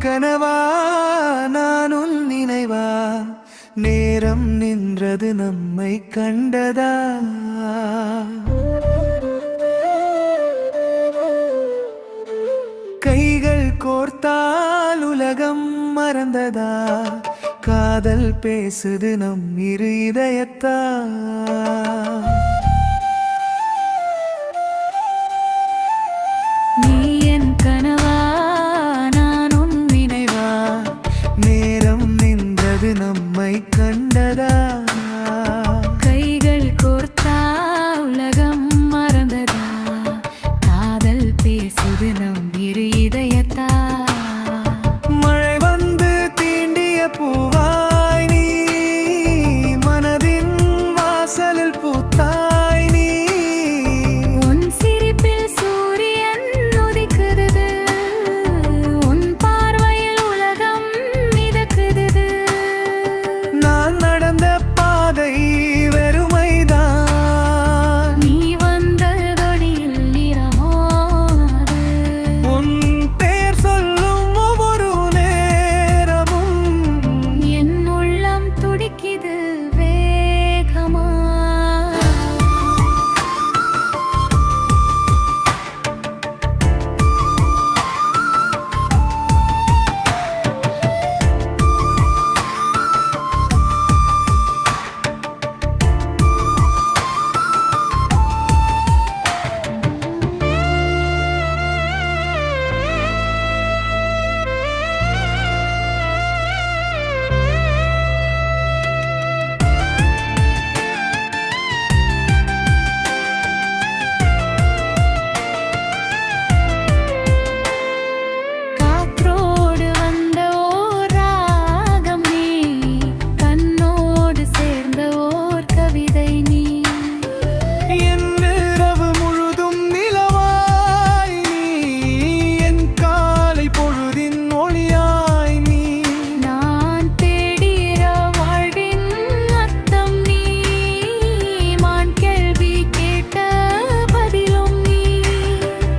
கனவா நான் உன் நினைவா நேரம் நின்றது நம்மை கண்டதா கைகள் கோர்த்தால் உலகம் மறந்ததா காதல் பேசுது நம் இரு இதயத்தா நீ என் கனவா நான் உன் நினைவா நேரம் நின்றது நம்மை கண்டதா கைகள் கோர்த்தா உலகம் மறந்ததா காதல் பேசுது நம் இரு இதயத்தா மழை வந்து தீண்டிய பூவாய் நீ மனதின் வாசலில் பூத்தாய் நீ உன் சிரிப்பில் சூரியன் உதிக்குது உன் பார்வையில் உலகம் மிதக்குது நான் நடந்த பாதை வெறுமைதான் நீ வந்த தொடியில் நிறமோது உன் பேர் சொல்லும் ஒவ்வொரு நேரமும் என் உள்ளம் துடிக்குது வேகமா காற்றோடு வந்த ஓர் ராகம் நீ கண்ணோடு சேர்ந்த ஓர் கவிதை நீ என் இரவு முழுதும் நிலவாய் நீ என் காலை பொழுதின் ஒளியாய் நீ நான் தேடிய வாழ்வின் அர்த்தம் நீ மான் கேள்வி கேட்ட பதிலும் நீ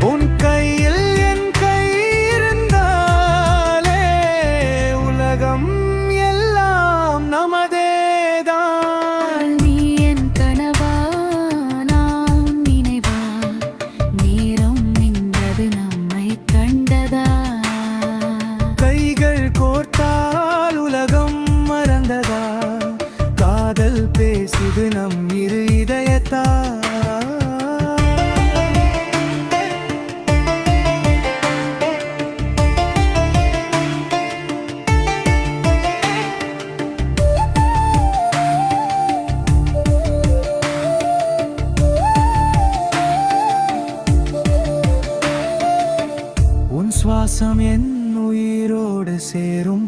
உன் கையில் என் கை இருந்தாலே உலகம் எல்லாம் நமதேதான் நீ என் கனவா நான் நினைவா நேரம் நின்றது நம்மை கண்டதா கைகள் கோர்த்தால் உலகம் மறந்ததா காதல் பேசுது நம் இரு இதயத்தா உன் சுவாசம் என் உயிரோடு சேரும்